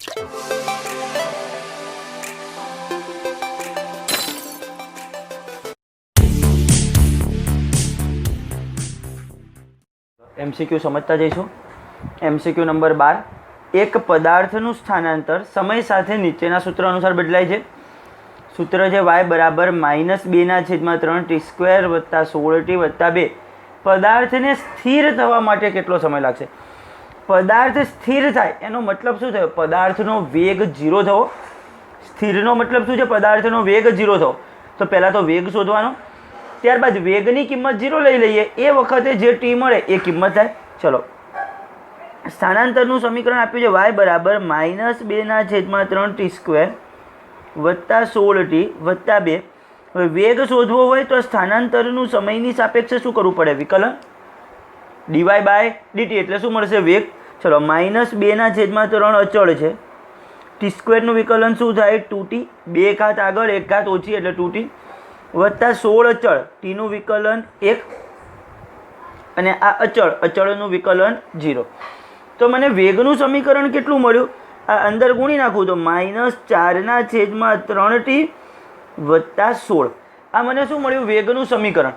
MCQ समझता जईशुं। MCQ number 12, एक पदार्थનું સ્થાનાંતર સમય સાથે નીચેના સૂત્ર અનુસાર બદલાય છે। સૂત્ર છે y બરાબર -2/3 t² વત્તા 16t વત્તા 2। પદાર્થને સ્થિર થવા માટે કેટલો સમય લાગશે? પદાર્થ સ્થિર થાય એનો મતલબ શું થયો? પદાર્થનો વેગ 0 થવો। સ્થિરનો મતલબ શું છે? પદાર્થનો વેગ 0 થવો। તો પહેલાં તો વેગ શોધવાનો, ત્યારબાદ વેગની કિંમત 0 લઈ લઈએ, એ વખતે જે ટી મળે એ કિંમત થાય। ચલો, સ્થાનાંતરનું સમીકરણ આપ્યું છે y બરાબર -2/3 t² વત્તા 16t વત્તા 2। હવે વેગ શોધવો હોય તો સ્થાનાંતરનું સમયની સાપેક્ષે શું કરવું પડે? વિકલન dy/dt એટલે શું મળશે? વેગ। ચલો, -2/3 અચળ છે, t² નું વિકલન શું થાય? 2t, 2 ઘાત આગળ 1 ઘાત ઓછી એટલે 2t વત્તા 16 અચળ, ટીનું વિકલન 1 અને આ અચળનું વિકલન 0। તો મને વેગનું સમીકરણ કેટલું મળ્યું? આ અંદર ગુણી નાખું તો -4/3t વત્તા 16। આ મને શું મળ્યું? વેગનું સમીકરણ।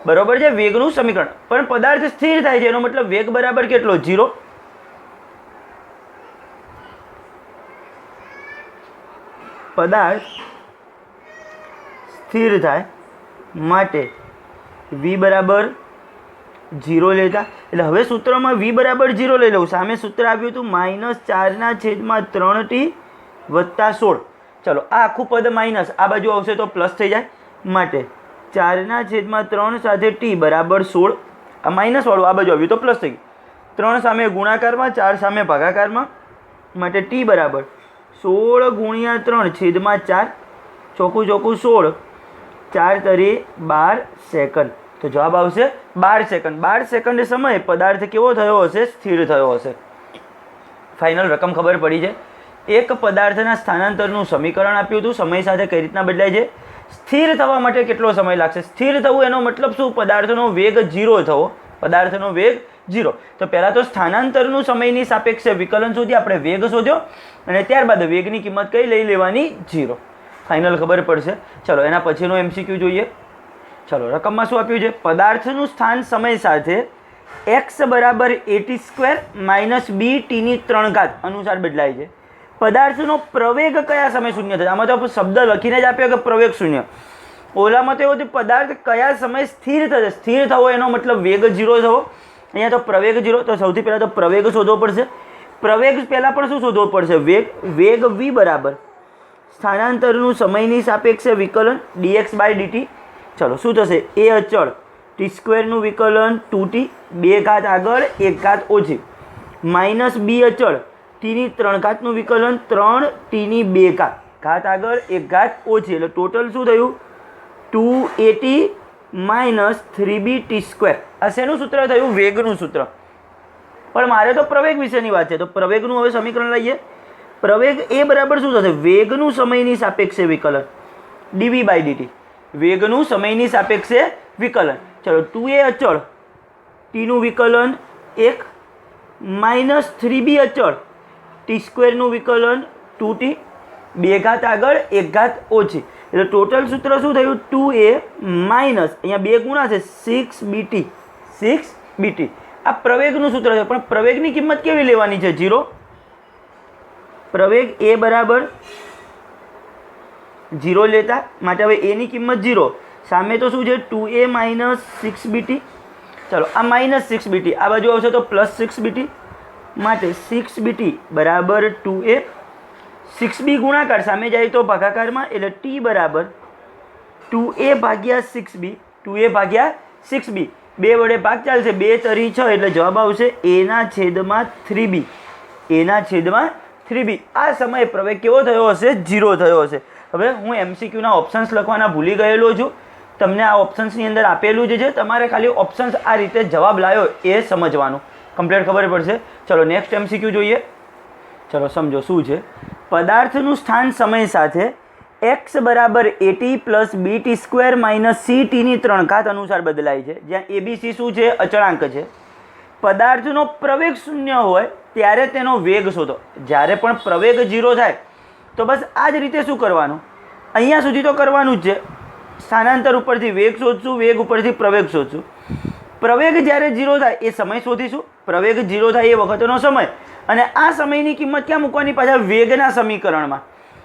બરોબર છે, વેગનું સમીકરણ। પણ પદાર્થ સ્થિર થાય છે એનો મતલબ વેગ બરાબર કેટલો? 0। પદાર્થ સ્થિર થાય માટે v બરાબર 0 લેતા, એટલે હવે સૂત્રમાં v બરાબર 0 લઈ લઉં। સામે સૂત્ર આવ્યું હતું -4/3t વત્તા 16। ચલો, આ આખું પદ માઇનસ, આ બાજુ આવશે તો પ્લસ થઈ જાય, માટે 4/3 સાથે t બરાબર 16। આ માઇનસવાળું આ બાજુ આવ્યું તો પ્લસ થઈ ગયું। 3 સામે ગુણાકારમાં, 4 સામે ભાગાકારમાં, માટે t બરાબર 16 × 3/4, ચોખ્ખું 16, 4 તરી 12 સેકન્ડ। તો જવાબ આવશે 12 સેકન્ડ। 12 સેકન્ડ સમયે પદાર્થ કેવો થયો હશે? સ્થિર થયો હશે। ફાઇનલ રકમ ખબર પડી છે। એક પદાર્થના સ્થાનાંતરનું સમીકરણ આપ્યું હતું, સમય સાથે કઈ રીતના બદલાય છે, સ્થિર થવા માટે કેટલો સમય લાગશે। સ્થિર થવું એનો મતલબ શું? પદાર્થનો વેગ 0 થવો। પદાર્થનો વેગ 0। તો પહેલાં તો સ્થાનાંતરનું સમયની સાપેક્ષે વિકલન શોધી, આપણે વેગ શોધ્યો, અને ત્યારબાદ વેગની કિંમત કઈ લઈ લેવાની? 0। ફાઇનલ ખબર પડશે। ચલો, એના પછીનો MCQ જોઈએ। ચલો, રકમમાં શું આપ્યું છે? પદાર્થનું સ્થાન સમય સાથે x બરાબર at² - bt3 અનુસાર બદલાય છે। પદાર્થનો પ્રવેગ કયા સમય શૂન્ય થશે? આમાં તો શબ્દ લખીને જ આપ્યો કે પ્રવેગ શૂન્ય। ઓલામાં તો એવું હતું પદાર્થ કયા સમય સ્થિર થશે। સ્થિર થવો એનો મતલબ વેગ 0 થવો, અહીંયા તો પ્રવેગ 0। તો સૌથી પહેલાં તો પ્રવેગ શોધવો પડશે। પ્રવેગ પહેલાં પણ શું શોધવો પડશે? વેગ v બરાબર સ્થાનાંતરનું સમયની સાપેક્ષે વિકલન dx/dt। ચલો, શું થશે? a અચળ, t² નું વિકલન 2t, 2 ઘાત આગળ 1 ઘાત ઓછી, માઇનસ b અચળ, t3 નું વિકલન 3t2 ઘાત આગળ 1 ઘાત ઓછી, એટલે ટોટલ શું થયું? 2at - 3bt²। આ શેનું સૂત્ર થયું? વેગનું સૂત્ર। પણ મારે તો પ્રવેગ વિશેની વાત છે, તો પ્રવેગનું હવે સમીકરણ લઈએ। પ્રવેગ એ બરાબર શું થશે? વેગનું સમયની સાપેક્ષે વિકલન dv/dt। વેગનું સમયની સાપેક્ષે વિકલન। ચલો, 2a અચળ, ટીનું વિકલન 1 માઇનસ 3b અચળ, t² નું વિકલન 2t, 2 ઘાત આગળ 1 ઘાત ઓછી, એટલે ટોટલ સૂત્ર શું થયું? 2a માઇનસ, અહીંયા 2 ગુણા છે, 6bt। આ પ્રવેગનું સૂત્ર છે, પણ પ્રવેગની કિંમત કેવી લેવાની છે? 0। પ્રવેગ a બરાબર 0 લેતા, માટે હવે a ની કિંમત 0, સામે તો શું છે? 2a - 6bt। ચલો, આ -6bt આ બાજુ આવશે તો +6bt, માટે 6bt બરાબર 2a। 6b ગુણાકાર સામે જાય તો ભાગાકારમાં, એટલે t બરાબર 2a/6b। 2a/6b, 2 વડે ભાગ ચાલશે, 2 તરી 6, એટલે જવાબ આવશે a/3b। a/3b। આ સમયે પ્રવેગ કેવો થયો હશે? 0 થયો હશે। હવે હું MCQના ઓપ્શન્સ લખવાના ભૂલી ગયેલો છું, તમને આ ઓપ્શન્સની અંદર આપેલું જ છે, તમારે ખાલી ઓપ્શન્સ આ રીતે જવાબ લાવ્યો એ સમજવાનું, કમ્પ્લીટ ખબર પડશે। ચલો, નેક્સ્ટ MCQ જોઈએ। ચલો, સમજો શું છે। પદાર્થનું સ્થાન સમય સાથે x બરાબર at + bt² - ct3 અનુસાર બદલાય છે, જ્યાં abc શું છે? અચળાંક છે। પદાર્થનો પ્રવેગ શૂન્ય હોય ત્યારે તેનો વેગ શોધો. જ્યારે પણ પ્રવેગ 0 થાય તો બસ આ જ રીતે શું કરવાનું, અહીંયા સુધી તો કરવાનું જ છે. સ્થાનાંતર ઉપરથી વેગ શોધશું, વેગ ઉપરથી પ્રવેગ શોધશું. પ્રવેગ જ્યારે 0 થાય એ સમય શોધીશું, પ્રવેગ 0 થાય એ વખતનો સમય, અને આ સમયની કિંમત ક્યાં મૂકવાની, પાછા વેગના સમીકરણમાં.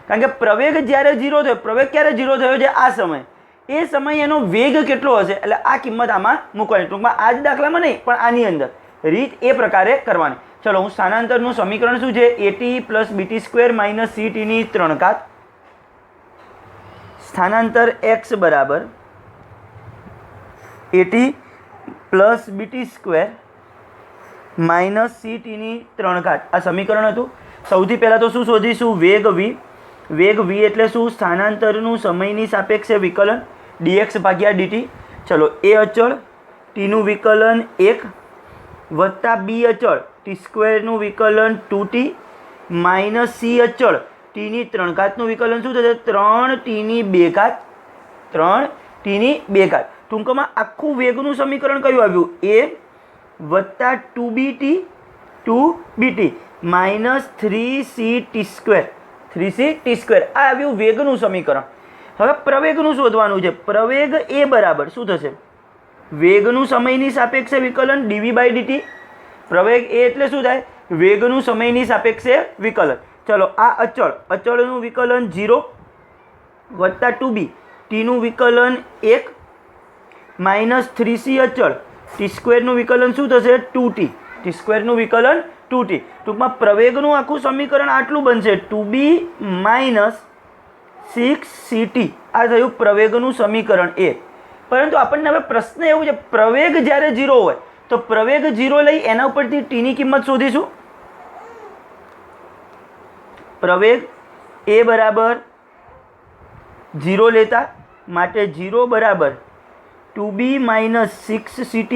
કારણ કે પ્રવેગ જ્યારે 0 થયો, પ્રવેગ ક્યારે 0 થયો છે, આ સમય, એ સમય એનો વેગ કેટલો હશે, એટલે આ કિંમત આમાં મૂકવાની. ટૂંકમાં આ જ દાખલામાં નહીં પણ આની અંદર રીત એ પ્રકારે કરવાની. ચલો હું સ્થાનાંતરનું સમીકરણ શું છે, a t plus b t square minus સીટીની 3 ઘાત. સ્થાનાંતર એક્સ બરાબર a t plus b t square minus સીટીની 3 ઘાત. આ સમીકરણ હતું. સૌથી પહેલાં તો શું શોધીશું, વેગ વી. વેગ વી એટલે શું, સ્થાનાંતરનું સમયની સાપેક્ષે વિકલન dx ભાગ્યા dt. ચલો એ અચળ ટીનું વિકલન 1 વત્તા બી અચળ ટી સ્ક્વેરનું વિકલન 2t માઇનસ સી અચળ ટીની 3 ઘાતનું વિકલન શું થશે, 3t ની 2 ઘાત, 3t ની 2 ઘાત. ટૂંકમાં આખું વેગનું સમીકરણ કયું આવ્યું, એ વત્તા 2bt minus 3ct square, 3ct². આ આવ્યું વેગનું સમીકરણ. હવે પ્રવેગનું શોધવાનું છે. પ્રવેગ એ બરાબર શું થશે, વેગનું સમયની સાપેક્ષે વિકલન dv/dt. પ્રવેગ એ એટલે શું થાય, વેગનું સમયની સાપેક્ષે વિકલન. ચલો આ અચળનું વિકલન 0 વત્તા 2b ટીનું વિકલન 1 માઇનસ 3c અચળ t² વિકલન શું થશે, 2t, t² વિકલન 2t. ટૂંકમાં પ્રવેગનું આખું સમીકરણ આટલું બનશે, 2b માઇનસ 6ct. આ થયું પ્રવેગનું સમીકરણ એ. પરંતુ આપણને હવે પ્રશ્ન એવું છે, પ્રવેગ જ્યારે 0 હોય તો પ્રવેગ 0 લઈ એના ઉપરથી ટીની કિંમત શોધીશું. પ્રવેગ એ બરાબર 0 લેતા માટે 0 બરાબર 2b માઇનસ 6ct.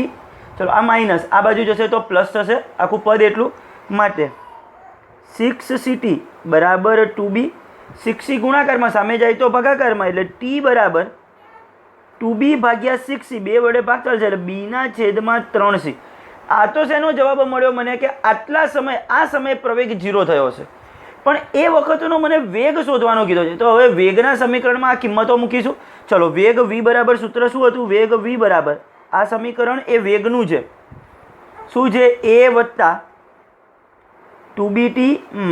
ચલો આ માઇનસ આ બાજુ જશે તો પ્લસ થશે આખું પદ એટલું, માટે 6ct બરાબર 2b. 6c ગુણાકારમાં સામે જાય તો ભાગાકારમાં, એટલે t બરાબર 2b ભાગ્યા 6c, 2 વડે ભાગ ચાલશે એટલે b/3c. આ તો શેનો જવાબ મળ્યો મને કે આટલા સમય, આ સમયે પ્રવેગ 0 થયો છે, પણ એ વખતનો મને વેગ શોધવાનો કીધો છે. તો હવે વેગના સમીકરણમાં આ કિંમતો મૂકીશું. ચલો વેગ v બરાબર સૂત્ર શું હતું, વેગ v બરાબર આ સમીકરણ એ વેગનું છે, શું છે, a વત્તા 2bt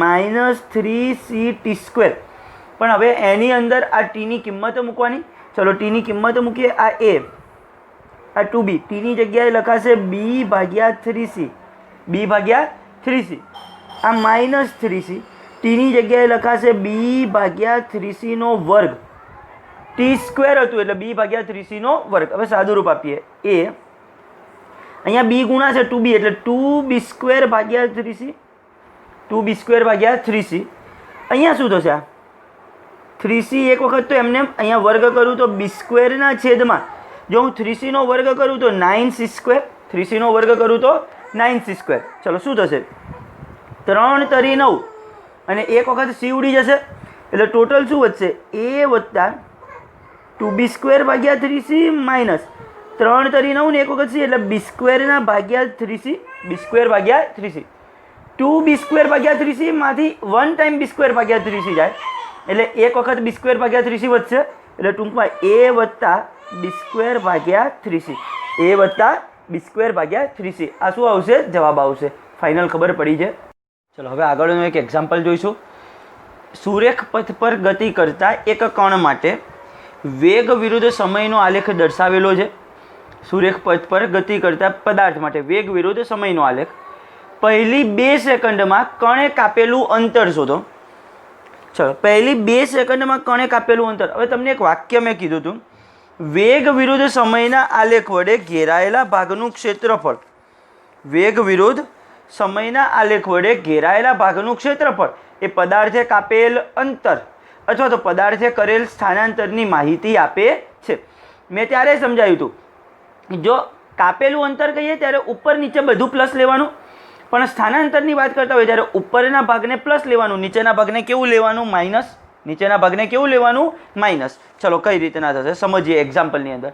માઇનસ 3ct². પણ હવે એની અંદર આ ટીની કિંમત મૂકવાની. ચલો ટીની કિંમત મૂકીએ. આ a, આ 2b, ટીની જગ્યાએ લખાશે b/3c, b/3c. આ માઇનસ 3c, ટીની જગ્યાએ લખાશે b/3c². t² હતું એટલે b/3c². હવે સાદુરૂપ આપીએ, એ અહીંયા b ગુણાશે 2b એટલે 2b²/3c, 2b²/3c. અહીંયા શું થશે, આ 3c એક વખત તો એમને અહીંયા વર્ગ કરું તો b² છેદમાં, જો હું 3c નો વર્ગ કરું તો 9c², 3c નો વર્ગ કરું તો 9c². ચલો શું થશે, 3 તરી 9 અને એક વખત c ઉડી જશે એટલે ટોટલ શું વધશે, a વત્તા 2b²/3c માઇનસ 3 તરી 9 ને એક વખત c એટલે b²/3c, b²/3c. 2b²/3c માંથી 1 ટાઈમ b²/3c જાય એટલે એક વખત b²/3c વધશે, એટલે ટૂંકમાં a વત્તા b²/3c, a વત્તા b²/3c. આ શું આવશે, જવાબ આવશે. ફાઇનલ ખબર પડી છે. ચલો હવે આગળનું એક એક્ઝામ્પલ જોઈશું. સુરેખ પથ પર ગતિ કરતા એક કણ માટે વેગ વિરુદ્ધ સમયનો આલેખ દર્શાવેલો છે. સુરેખ પથ પર ગતિ કરતા પદાર્થ માટે વેગ વિરુદ્ધ સમયનો આલેખ. પહેલી 2 સેકન્ડમાં કણે કાપેલું અંતર શોધો. ચલો પહેલી 2 સેકન્ડમાં કણે કાપેલું અંતર. હવે તમને એક વાક્ય મેં કીધું હતું, વેગ વિરુદ્ધ સમયના આલેખ વડે ઘેરાયેલા ભાગનું ક્ષેત્રફળ. વેગ વિરુદ્ધ સમયના આલેખ વડે ઘેરાયેલા ભાગનું ક્ષેત્રફળ એ પદાર્થે કાપેલ અંતર અથવા તો પદાર્થે કરેલ સ્થાનાંતરની માહિતી આપે છે. મેં ત્યારે સમજાવ્યું હતું, જો કાપેલું અંતર કહીએ ત્યારે ઉપર નીચે બધું પ્લસ લેવાનું, પણ સ્થાનાંતરની વાત કરતા હોય ત્યારે ઉપરના ભાગને પ્લસ લેવાનું, નીચેના ભાગને કેવું લેવાનું, માઇનસ. નીચેના ભાગને કેવું લેવાનું, માઇનસ. ચલો કઈ રીતના થશે સમજીએ એક્ઝામ્પલની અંદર.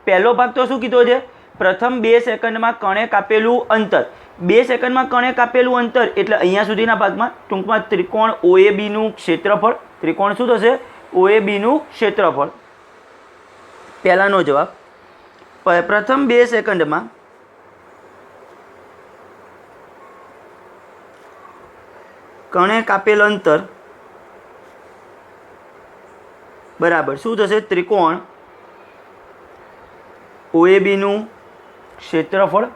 પહેલો ભાગ તો શું કીધો છે, પ્રથમ 2 સેકન્ડમાં કણે કાપેલું અંતર 2 સેકન્ડમાં કણે કાપેલું અંતર એટલે અહીંયા સુધીના ભાગમાં ટૂંકમાં ત્રિકોણ OABનું ક્ષેત્રફળ. ત્રિકોણ શું થશે? OABનું ક્ષેત્રફળ. પહેલાનો જવાબ. પ્રથમ 2 સેકન્ડમાં કણે કાપેલ અંતર બરાબર શું થશે? ત્રિકોણ OABનું ક્ષેત્રફળ.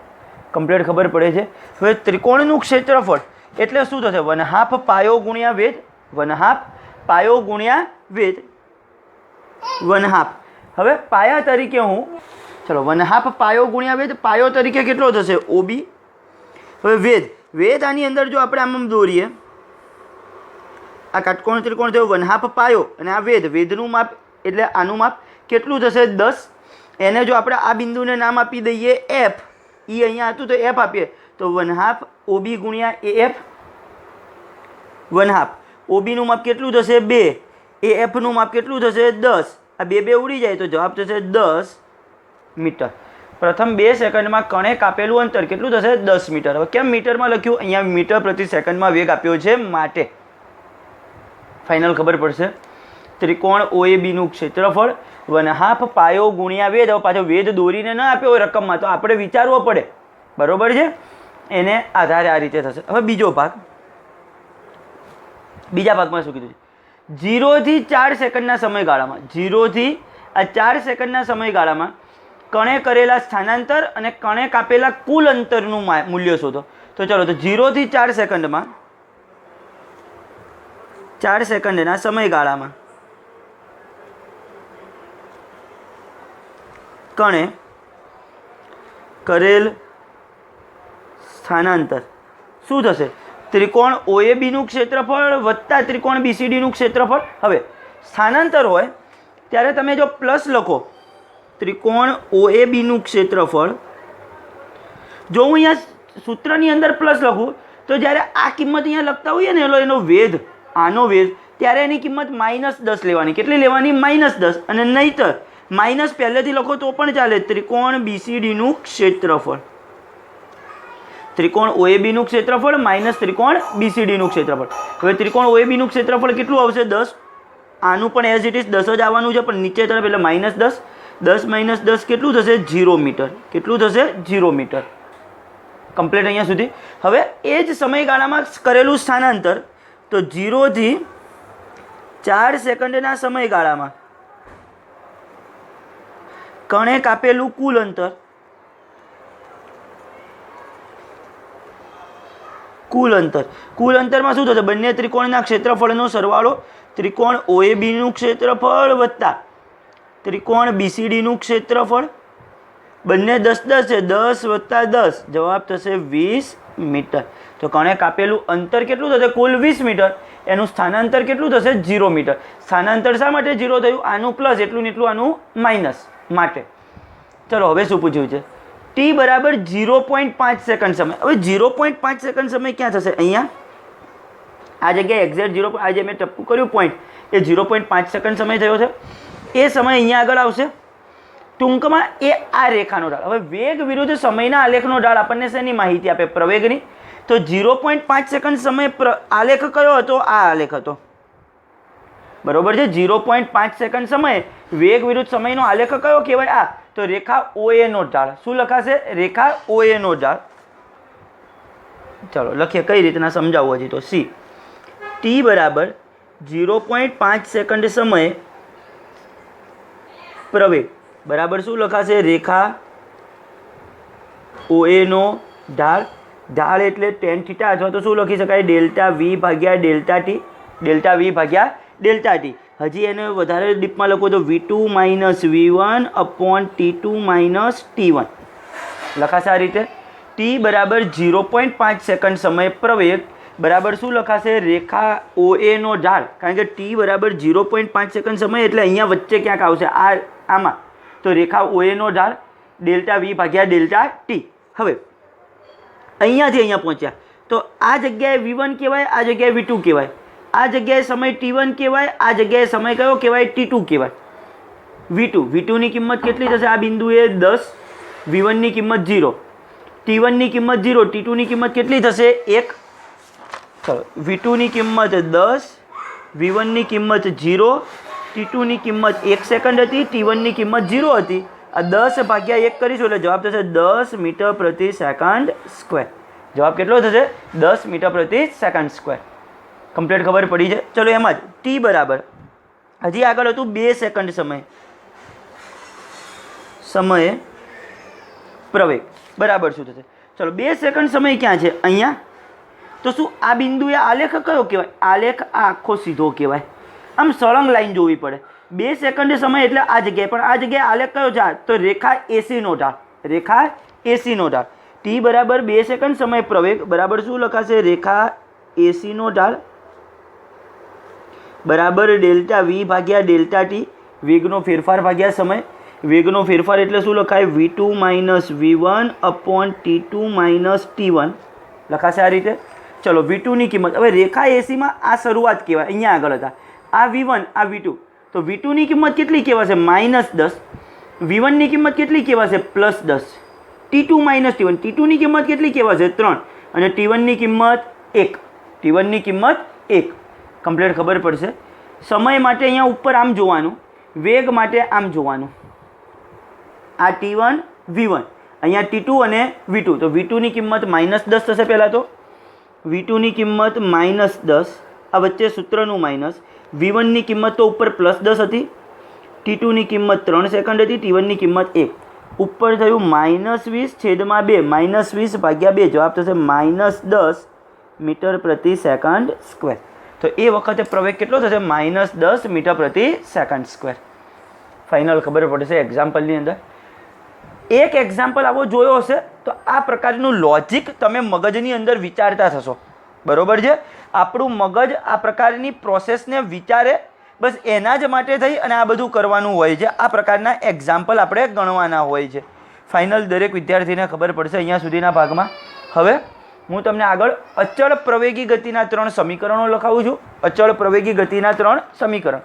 કમ્પ્લીટ ખબર પડે છે. હવે ત્રિકોણનું ક્ષેત્રફળ એટલે શું થશે? 1/2 પાયો ગુણ્યા વેધ. 1/2 પાયો ગુણ્યા વેધ. 1/2. હવે પાયા તરીકે હું ચલો 1/2 પાયો ગુણ્યા વેધ. પાયો તરીકે કેટલો થશે? OB. હવે વેધ આની અંદર જો આપણે આમ દોરીએ, આ કાટકોણ ત્રિકોણ થયો 1/2 પાયો અને આ વેધનું માપ એટલે આનું માપ કેટલું થશે? 10. એને જો આપણે આ બિંદુને નામ આપી દઈએ F, એ અહીંયા હતું તો F આપીએ તો 1/2 OB ગુણ્યા AF. 1/2 OBનું માપ કેટલું થશે? 2. AFનું માપ કેટલું થશે? 10. આ 2 ઉડી જાય તો જવાબ થશે 10 મીટર. પ્રથમ 2 સેકન્ડમાં કણે કાપેલું અંતર કેટલું થશે? 10 મીટર. હવે કેમ મીટરમાં લખ્યું? અહીંયા મીટર પ્રતિ સેકન્ડમાં વેગ આપ્યો છે માટે ફાઇનલ ખબર પડશે. ત્રિકોણ OABનું ક્ષેત્રફળ 1/2 પાયો ગુણ્યા વેધ. હવે પાછો વેધ દોરીને ન આપ્યો હોય રકમમાં તો આપણે વિચારવો પડે, બરોબર છે? એને આધારે આ રીતે થશે. હવે બીજો ભાગ. બીજા ભાગમાં શું કીધું છે? 0 થી 4 સેકન્ડના સમયગાળામાં 0 થી 4 સેકન્ડના સમયગાળામાં કણે કરેલા સ્થાનાંતર અને કણે કાપેલા કુલ અંતરનું મૂલ્ય શોધો. તો ચલો, તો 0 થી 4 સેકન્ડમાં 4 સેકન્ડના સમયગાળામાં કણે કરેલ સ્થાનાંતર શું થશે? ત્રિકોણ OABનું ક્ષેત્રફળ વત્તા ત્રિકોણ BCDનું ક્ષેત્રફળ. હવે સ્થાનાંતર હોય ત્યારે તમે જો પ્લસ લખો, ત્રિકોણ OABનું ક્ષેત્રફળ, જો હું અહીંયા સૂત્રની અંદર પ્લસ લખું તો જ્યારે આ કિંમત અહીંયા લખતા હોઈએ ને એનો વેધ, આનો વેધ, ત્યારે એની કિંમત -10 લેવાની. કેટલી લેવાની? -10. અને નહીંતર માઇનસ પહેલેથી લખો તો પણ ચાલે. ત્રિકોણ BCDનું ક્ષેત્રફળ, ત્રિકોણ OABનું ક્ષેત્રફળ માઇનસ ત્રિકોણ BCDનું ક્ષેત્રફળ. હવે ત્રિકોણ OABનું ક્ષેત્રફળ કેટલું આવશે? 10. આનું પણ એઝ ઇટ ઇઝ 10 જ આવવાનું છે, પણ નીચે તરફ એટલે -10. 10 - 10 કેટલું થશે? 0 મીટર. કેટલું થશે? 0 મીટર. કમ્પ્લીટ અહીંયા સુધી. હવે એ જ સમયગાળામાં કરેલું સ્થાનાંતર, તો 0 થી 4 સેકન્ડના સમયગાળામાં કણે કાપેલું કુલ અંતર, કુલ અંતરમાં શું થશે? બંને ત્રિકોણના ક્ષેત્રફળનો સરવાળો. ત્રિકોણ OABનું ક્ષેત્રફળ વત્તા ત્રિકોણ BCDનું ક્ષેત્રફળ. બંને 10 છે. 10 વત્તા 10 જવાબ થશે 20 મીટર. તો કણે કાપેલું અંતર કેટલું થશે? કુલ 20 મીટર. એનું સ્થાનાંતર કેટલું થશે? 0 મીટર. સ્થાનાંતર શા માટે 0 થયું? આનું પ્લસ એટલું ને એટલું, આનું માઇનસ માટે. ચલો, હવે શું પૂછ્યું છે? T બરાબર 0.5 સેકન્ડ સમય. હવે 0.5 સેકન્ડ સમય ક્યાં થશે? અહીંયા આ જગ્યાએ એક્ઝેક્ટ 0, આ જે મેં ટપકું કર્યું પોઈન્ટ, એ 0.5 સેકન્ડ સમય થયો છે. એ સમય અહીંયા આગળ આવશે. ટૂંકમાં એ આ રેખાનો ઢાળ. હવે વેગ વિરુદ્ધ સમયના આલેખનો ઢાળ આપણને શેની માહિતી આપે? પ્રવેગની. તો 0.5 સેકન્ડ સમય આલેખ કયો હતો? આ આલેખ હતો, બરોબર છે? 0.5 સેકન્ડ સમયે વેગ વિરુદ્ધ સમયનો આલેખ કયો કહેવાય? આ. તો રેખા OA નો ઢાળ. શું લખાશે? રેખા OA નો ઢાળ. ચલો લખીએ કઈ રીતના સમજાવવું હજી તો. C T બરાબર 0.5 સેકન્ડ સમયે પ્રવેગ બરાબર શું લખાશે? રેખા OA નો ઢાળ. ઢાળ એટલે tan θ અથવા તો શું લખી શકાય? ΔV ભાગ્યા ΔT. ΔV ભાગ્યા ΔT. હજી એને વધારે ડીપમાં લખો તો V2 - V1 upon T2 - T1 લખાશે આ રીતે. T બરાબર 0.5 સેકન્ડ સમય પ્રવેગ બરાબર શું લખાશે? રેખા OA નો ઢાળ. કારણ કે T બરાબર 0.5 સેકન્ડ સમય એટલે અહીંયા વચ્ચે ક્યાંક આવશે આમાં. તો રેખા OA નો ઢાળ ΔV ભાગ્યા ΔT. હવે અહીંયાથી અહીંયા પહોંચ્યા તો આ જગ્યાએ V1 કહેવાય, આ જગ્યાએ V2 કહેવાય. આ જગ્યાએ સમય T1 કહેવાય, આ જગ્યાએ સમય કયો કહેવાય? T2 કહેવાય. V2 ની કિંમત કેટલી થશે? આ બિંદુએ 10, V1 ની કિંમત 0. T1 ની કિંમત 0, T2 ની કિંમત કેટલી થશે 1. ચલો V2 ની કિંમત 10, V1 ની કિંમત 0, T2 ની કિંમત 1 સેકન્ડ હતી, T1 ની કિંમત 0 હતી. આ 10 ભાગ્યા 1 કરીશું એટલે જવાબ થશે 10 મીટર પ્રતિ સેકન્ડ સ્ક્વેર. જવાબ કેટલો થશે 10 મીટર પ્રતિ સેકન્ડ સ્ક્વેર. કમ્પ્લીટ ખબર પડી છે. ચલો એમાં જ T બરાબર હજી આગળ હતું 2 સેકન્ડ સમયે પ્રવેગ બરાબર શું થશે. ચલો 2 સેકન્ડ સમય ક્યાં છે અહીંયા. તો શું આ બિંદુએ આલેખ કયો કહેવાય? આલેખ આ આખો સીધો કહેવાય. આમ સળંગ લાઈન જોવી પડે. 2 સેકન્ડ સમય એટલે આ જગ્યાએ, પણ આ જગ્યાએ આલેખ કયો છે? તો રેખા AC નો ઢાળ. રેખા AC નો ઢાળ. T બરાબર 2 સેકન્ડ સમય પ્રવેગ બરાબર શું લખાશે? રેખા AC નો ઢાળ બરાબર ડેલ્ટા V ભાગ્યા ડેલ્ટા T. વેગનો ફેરફાર ભાગ્યા સમય. વેગનો ફેરફાર એટલે શું લખાય? V2 minus V1 upon T2 minus T1 લખાશે આ રીતે. ચલો V2 ની કિંમત, હવે રેખા AC માં આ શરૂઆત કહેવાય, અહીંયા આગળ હતા આ V1 આ V2. તો V2 ની કિંમત કેટલી કહેવાશે? -10. V1 ની કિંમત કેટલી કહેવાશે? +10. T2 માઇનસ T1, T2 ની કિંમત કેટલી કહેવાશે? 3. અને T1 ની કિંમત 1. T1 ની કિંમત 1. કમ્પ્લીટ ખબર પડશે. સમય માટે અહીંયા ઉપર આમ જોવાનું, વેગ માટે આમ જોવાનું. આ T1 V1, અહીંયા T2 અને V2. તો V2 ની કિંમત -10 થશે. પહેલાં તો V2 ની કિંમત -10, આ વચ્ચે સૂત્રનું માઇનસ. V1 ની કિંમત તો ઉપર +10 હતી, T2 ની કિંમત 3 સેકન્ડ હતી, T1 ની કિંમત 1. ઉપર થયું -20/2, -20 ભાગ્યા 2. જવાબ થશે -10 મીટર પ્રતિ સેકન્ડ સ્ક્વેર. તો એ વખતે પ્રવેગ કેટલો થશે? -10 મીટર પ્રતિ સેકન્ડ સ્ક્વેર. ફાઇનલ ખબર પડશે એક્ઝામ્પલની અંદર. એક એક્ઝામ્પલ આવો જોયો હશે તો આ પ્રકારનું લોજિક તમે મગજની અંદર વિચારતા થશો. બરોબર છે? આપણું મગજ આ પ્રકારની પ્રોસેસને વિચારે, બસ એના જ માટે થઈ અને આ બધું કરવાનું હોય છે. આ પ્રકારના એક્ઝામ્પલ આપણે ગણવાના હોય છે. ફાઇનલ દરેક વિદ્યાર્થીને ખબર પડશે અહીંયા સુધીના ભાગમાં. હવે હું તમને આગળ અચળ પ્રવેગી ગતિના 3 સમીકરણો લખાવું છું. અચળ પ્રવેગી ગતિના 3 સમીકરણ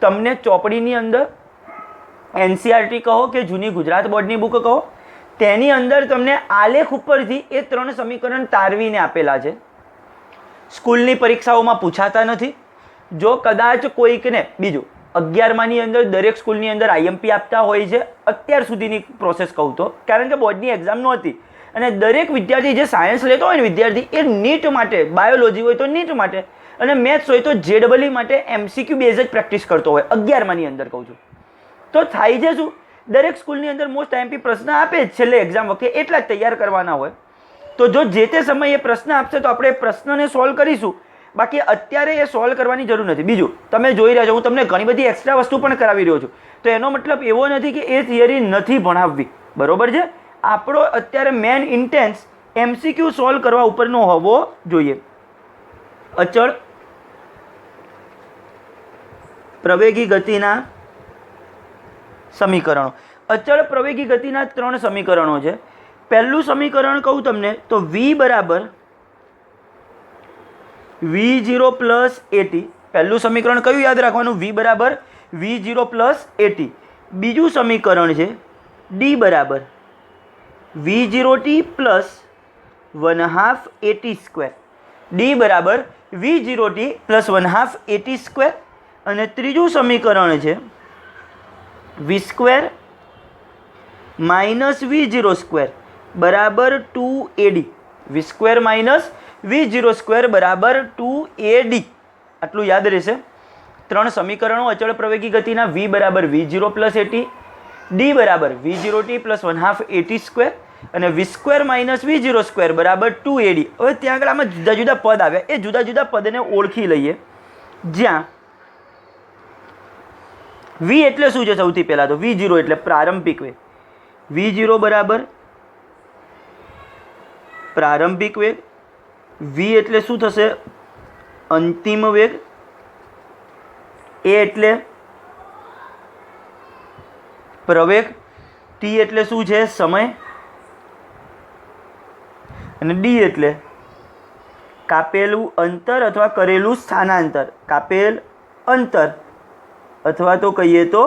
તમને ચોપડીની અંદર NCERT કહો કે જૂની ગુજરાત બોર્ડની બુક કહો, તેની અંદર તમને આલેખ ઉપરથી એ 3 સમીકરણ તારવીને આપેલા છે. સ્કૂલની પરીક્ષાઓમાં પૂછાતા નથી. જો કદાચ કોઈકને બીજું 11માની અંદર દરેક સ્કૂલની અંદર IMP આપતા હોય છે અત્યાર સુધીની પ્રોસેસ કહું તો, કારણ કે બોર્ડની એક્ઝામ નહોતી અને દરેક વિદ્યાર્થી જે સાયન્સ લેતો હોય ને વિદ્યાર્થી, એ નીટ માટે, બાયોલોજી હોય તો નીટ માટે અને મેથ્સ હોય તો JEE માટે MCQ બેઝ જ પ્રેક્ટિસ કરતો હોય. 11માની અંદર કહું છું. તો થાય છે શું? દરેક સ્કૂલની અંદર મોસ્ટ IMP પ્રશ્ન આપે જ છેલ્લે એક્ઝામ વખતે, એટલા જ તૈયાર કરવાના હોય. તો જો જે તે સમયે પ્રશ્ન આપશે તો આપણે પ્રશ્નને સોલ્વ કરીશું, બાકી અત્યારે એ સોલ્વ કરવાની જરૂર નથી. બીજું તમે જોઈ રહ્યા છો, હું તમને ઘણી બધી એક્સ્ટ્રા વસ્તુ પણ કરાવી રહ્યો છું. તો એનો મતલબ એવો નથી કે એ થિયરી નથી ભણાવવી. બરોબર છે? આપણો અત્યારે મેન ઇન્ટેન્સ MCQ સોલ્વ કરવા ઉપરનો હોવો જોઈએ. અચળ પ્રવેગી ગતિના સમીકરણો. અચળ પ્રવેગી ગતિના 3 સમીકરણો છે. પહેલું સમીકરણ કહું તમને તો V બરાબર V0 પ્લસ AT. પહેલું સમીકરણ કયું યાદ રાખવાનું? V બરાબર V0 પ્લસ AT. બીજું સમીકરણ છે D બરાબર V0t plus 1/2 AT square. D બરાબર V0t પ્લસ 1/2 AT સ્ક્વેર. અને ત્રીજું સમીકરણ છે V square minus V0 square બરાબર 2AD. V square minus V0 square બરાબર 2AD. આટલું યાદ રહેશે. 3 સમીકરણો અચળ પ્રવેગી ગતિના. V બરાબર V0 પ્લસ AT, D બરાબર V0t પ્લસ 1/2 AT સ્ક્વેર અને V square minus V0 square બરાબર 2AD. હવે ત્યાં આગળ આમાં જુદા જુદા પદ આવ્યા, એ જુદા જુદા પદને ઓળખી લઈએ. જ્યાં V એટલે શું છે? સૌથી પહેલાં તો V0 એટલે પ્રારંભિક વેગ. V0 બરાબર પ્રારંભિક વેગ. V એટલે શું થશે? અંતિમ વેગ. A એટલે પ્રવેગ. T એટલે શું છે? સમય. અને D એટલે કાપેલું અંતર અથવા કરેલું સ્થાનાંતર. કાપેલ અંતર અથવા તો કહીએ તો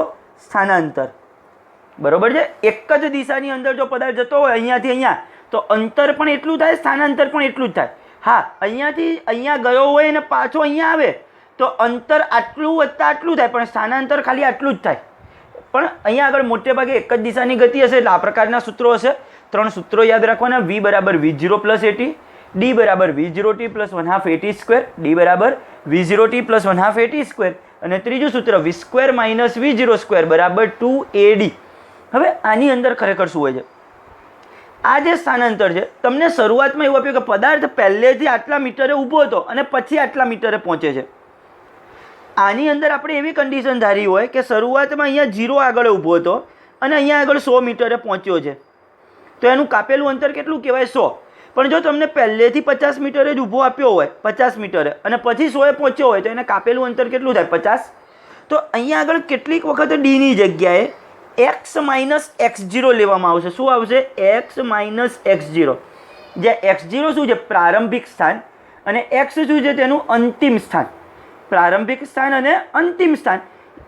સ્થાનાંતર. બરોબર છે? એક જ દિશાની અંદર જો પદાર્થ જતો હોય અહીંયાથી અહીંયા, તો અંતર પણ એટલું થાય, સ્થાનાંતર પણ એટલું જ થાય. હા, અહીંયાથી અહીંયા ગયો હોય અને પાછો અહીંયા આવે તો અંતર આટલું વત્તા આટલું થાય, પણ સ્થાનાંતર ખાલી આટલું જ થાય. પણ અહીંયા આગળ મોટે ભાગે એક જ દિશાની ગતિ હશે એટલે આ પ્રકારના સૂત્રો હશે. 3 સૂત્રો યાદ રાખવાના. v બરાબર v0 પ્લસ at, d બરાબર v0t plus 1/2 at square, d બરાબર v0t પ્લસ 1/2 at સ્ક્વેર, અને ત્રીજું સૂત્ર v square minus v0 square બરાબર 2ad. હવે આની અંદર ખરેખર શું હોય છે? આ જે સ્થાનાંતર છે, તમને શરૂઆતમાં એવું આપ્યું કે પદાર્થ પહેલેથી આટલા મીટરે ઊભો હતો અને પછી આટલા મીટરે પહોંચે છે. આની અંદર આપણે એવી કન્ડિશન ધારી હોય કે શરૂઆતમાં અહીંયા 0 આગળ ઊભો હતો અને અહીંયા આગળ 100 મીટરે પહોંચ્યો છે, તો એનું કાપેલું અંતર કેટલું કહેવાય? 100. પણ જો તમને પહેલેથી 50 મીટરે જ ઊભો આપ્યો હોય, 50 મીટરે, અને પછી 100એ પહોંચ્યો હોય, તો એને કાપેલું અંતર કેટલું થાય? 50. તો અહીંયા આગળ કેટલીક વખત ડીની જગ્યાએ x માઇનસ x0 લેવામાં આવશે. શું આવશે? x minus x0. જ્યાં x0 શું છે? પ્રારંભિક સ્થાન, અને x શું છે? તેનું અંતિમ સ્થાન. પ્રારંભિક સ્થાન અને અંતિમ સ્થાન.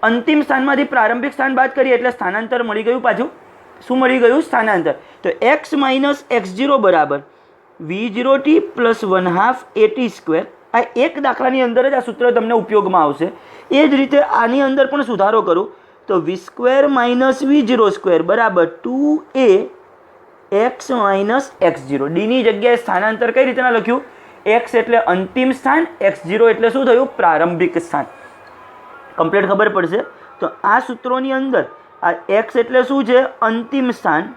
અંતિમ સ્થાનમાંથી પ્રારંભિક સ્થાન બાદ કરીએ એટલે સ્થાનાંતર મળી ગયું. પાછું શું મળી ગયું? સ્થાનાંતર. તો x માઇનસ x0 બરાબર v0t પ્લસ 1/2 at સ્ક્વેર. આ એક દાખલાની અંદર જ આ સૂત્ર તમને ઉપયોગમાં આવશે. એ જ રીતે આની અંદર પણ સુધારો કરું તો v square minus v0 square બરાબર 2a x માઇનસ x0. ડીની જગ્યાએ સ્થાનાંતર કઈ રીતના લખ્યું? x એટલે અંતિમ સ્થાન, x0 એટલે શું થયું? પ્રારંભિક સ્થાન. કમ્પ્લીટ ખબર પડશે. તો આ સૂત્રોની અંદર આ x એટલે શું છે? અંતિમ સ્થાન,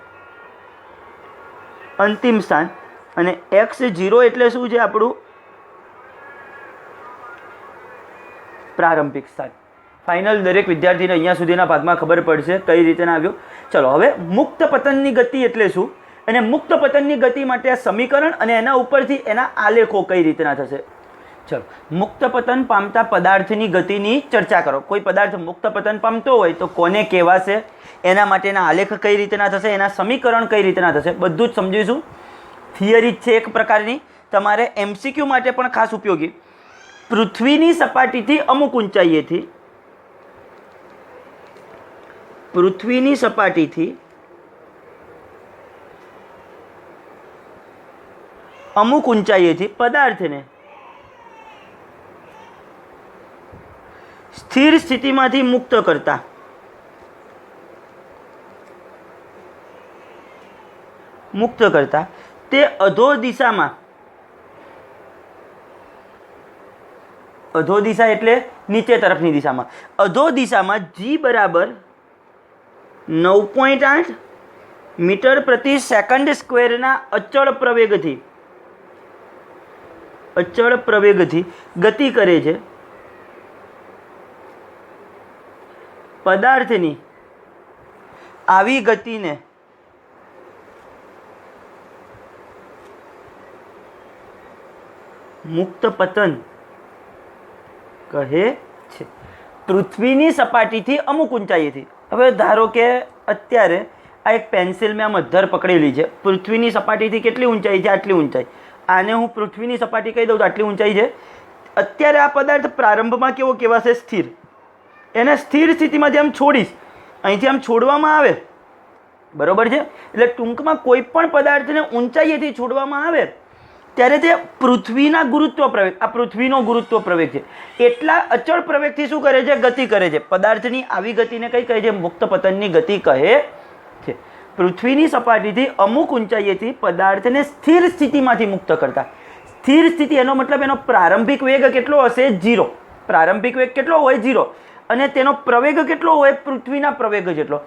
અંતિમ સ્થાન, અને x0 એટલે શું છે? આપણું પ્રારંભિક સ્થાન. ફાઇનલ દરેક વિદ્યાર્થીને અહીંયા સુધીના ભાગમાં ખબર પડશે કઈ રીતે આવ્યો. ચલો, હવે મુક્ત પતનની ગતિ એટલે શું, અને મુક્ત પતનની ગતિ માટે આ સમીકરણ અને એના ઉપરથી એના આલેખો કઈ રીતના થશે. ચલો, મુક્ત પતન પામતા પદાર્થની ગતિની ચર્ચા કરો. કોઈ પદાર્થ મુક્ત પતન પામતો હોય તો કોને કહેવાશે, એના માટેના આલેખ કઈ રીતના થશે, એના સમીકરણ કઈ રીતના થશે, બધું જ સમજીશું. થિયરી છે એક પ્રકારની, તમારે MCQ માટે પણ ખાસ ઉપયોગી. પૃથ્વીની સપાટીથી અમુક ઊંચાઈએથી, પૃથ્વીની સપાટીથી અમુક ઊંચાઈએથી પદાર્થને સ્થિર સ્થિતિમાંથી મુક્ત કરતા તે અધો દિશામાં, અધો દિશા એટલે નીચે તરફની દિશામાં, અધો દિશામાં g બરાબર 9.8 મીટર પ્રતિ સેકન્ડ સ્ક્વેરના અચળ પ્રવેગથી ગતિ કરે છે. પદાર્થની આવી ગતિને મુક્ત પતન કહે છે. પૃથ્વીની સપાટીથી અમુક ઊંચાઈએથી. હવે ધારો કે અત્યારે આ એક પેન્સિલ મેં આમ અધ્ધર પકડેલી છે. પૃથ્વીની સપાટીથી કેટલી ઊંચાઈ છે? આટલી ઊંચાઈ. આને હું પૃથ્વીની સપાટી કહી દઉં તો આટલી ઊંચાઈ છે. અત્યારે આ પદાર્થ પ્રારંભમાં કેવો કહેવાશે? સ્થિર. એને સ્થિર સ્થિતિમાંથી આમ છોડીશ, અહીંથી આમ છોડવામાં આવે, બરોબર છે? એટલે ટૂંકમાં કોઈ પણ પદાર્થને ઊંચાઈએથી છોડવામાં આવે ત્યારે તે પૃથ્વીના ગુરુત્વ પ્રવેગ, આ પૃથ્વીનો ગુરુત્વ પ્રવેગ છે, એટલા અચળ પ્રવેગથી શું કરે છે? ગતિ કરે છે. પદાર્થની આવી ગતિને કઈ કહે છે? મુક્ત પતનની ગતિ કહે છે. પૃથ્વીની સપાટીથી અમુક ઊંચાઈએથી પદાર્થને સ્થિર સ્થિતિમાંથી મુક્ત કરતા. સ્થિર સ્થિતિ એનો મતલબ એનો પ્રારંભિક વેગ કેટલો હશે? 0. પ્રારંભિક વેગ કેટલો હોય? 0. અને તેનો પ્રવેગ કેટલો હોય? પૃથ્વીના પ્રવેગ જેટલો.